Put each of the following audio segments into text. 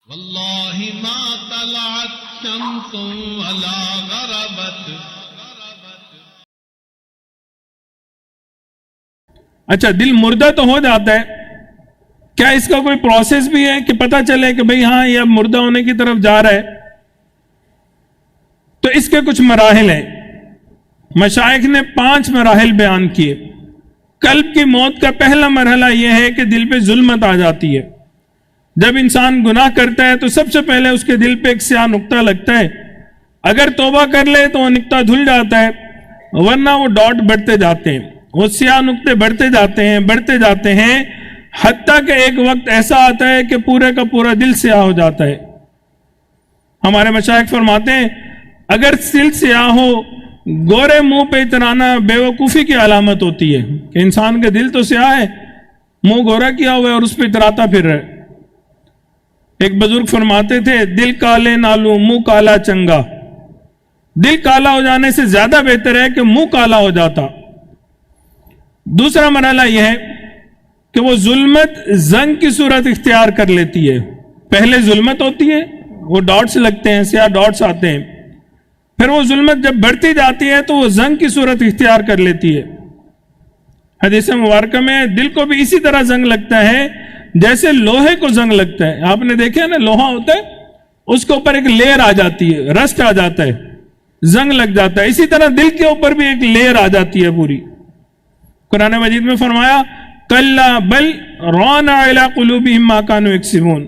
واللہ ما طلعت شمس ولا غربت. اچھا، دل مردہ تو ہو جاتا ہے، کیا اس کا کوئی پروسیس بھی ہے کہ پتہ چلے کہ بھئی ہاں یہ اب مردہ ہونے کی طرف جا رہا ہے؟ تو اس کے کچھ مراحل ہیں. مشائخ نے 5 مراحل بیان کیے. قلب کی موت کا پہلا مرحلہ یہ ہے کہ دل پہ ظلمت آ جاتی ہے. جب انسان گناہ کرتا ہے تو سب سے پہلے اس کے دل پہ ایک سیاہ نقطہ لگتا ہے. اگر توبہ کر لے تو وہ نقطہ دھل جاتا ہے، ورنہ وہ ڈاٹ بڑھتے جاتے ہیں، وہ سیاہ نقطے بڑھتے جاتے ہیں حتیٰ کہ ایک وقت ایسا آتا ہے کہ پورے کا پورا دل سیاہ ہو جاتا ہے. ہمارے مشائخ فرماتے ہیں اگر دل سیاہ ہو، گورے منہ پہ اترانا بے وقوفی کی علامت ہوتی ہے کہ انسان کا دل تو سیاہ ہے، منہ گورا کیا ہوا ہے اور اس پہ اتراتا پھر رہا ہے. ایک بزرگ فرماتے تھے دل کالے نالو منہ کالا چنگا. دل کالا ہو جانے سے زیادہ بہتر ہے کہ منہ کالا ہو جاتا. دوسرا مرحلہ یہ ہے کہ وہ ظلمت زنگ کی صورت اختیار کر لیتی ہے. پہلے ظلمت ہوتی ہے، وہ ڈاٹس لگتے ہیں، سیاہ ڈاٹس آتے ہیں. پھر وہ ظلمت جب بڑھتی جاتی ہے تو وہ زنگ کی صورت اختیار کر لیتی ہے. حدیث مبارکہ میں دل کو بھی اسی طرح زنگ لگتا ہے جیسے لوہے کو زنگ لگتا ہے. آپ نے دیکھا نا، لوہا ہوتا ہے اس کے اوپر ایک لیئر آ جاتی ہے، رسٹ آ جاتا ہے، زنگ لگ جاتا ہے. اسی طرح دل کے اوپر بھی ایک لیئر آ جاتی ہے پوری. قرآن مجید میں فرمایا کلا بل ران علی قلوبہم ما کانوا یکسبون.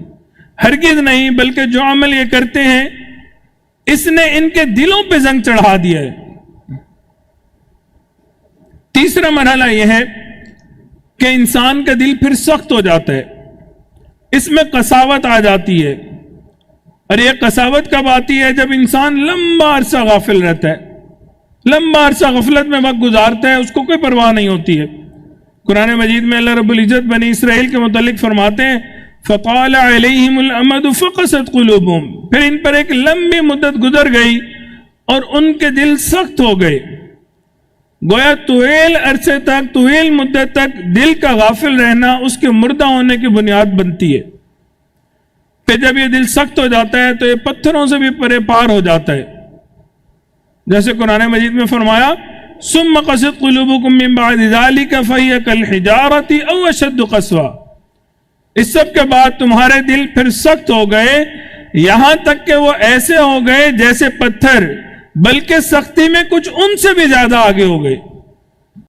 ہرگز نہیں، بلکہ جو عمل یہ کرتے ہیں اس نے ان کے دلوں پہ زنگ چڑھا دیا ہے. تیسرا مرحلہ یہ ہے کہ انسان کا دل پھر سخت ہو جاتا ہے، اس میں قساوت آ جاتی ہے. اور یہ قساوت کب آتی ہے؟ جب انسان لمبا عرصہ غافل رہتا ہے، لمبا عرصہ غفلت میں وقت گزارتا ہے، اس کو کوئی پرواہ نہیں ہوتی ہے. قرآن مجید میں اللہ رب العزت بنی اسرائیل کے متعلق فرماتے ہیں فَقَالَ عَلَيْهِمُ الْأَمَدُ فَقَسَتْ قُلُوبُهُمْ. پھر ان پر ایک لمبی مدت گزر گئی اور ان کے دل سخت ہو گئے. گویا طویل عرصے تک، طویل مدت تک دل کا غافل رہنا اس کے مردہ ہونے کی بنیاد بنتی ہے. پھر جب یہ دل سخت ہو جاتا ہے تو یہ پتھروں سے بھی پرے پار ہو جاتا ہے. جیسے قرآن مجید میں فرمایا ثُمَّ قَسَتْ قُلُوبُكُم مِّن بَعْدِ ذَلِكَ فَهِيَ كَالْحِجَارَةِ أَوْ أَشَدُّ قَسْوَةً. اس سب کے بعد تمہارے دل پھر سخت ہو گئے، یہاں تک کہ وہ ایسے ہو گئے جیسے پتھر، بلکہ سختی میں کچھ ان سے بھی زیادہ آگے ہو گئے.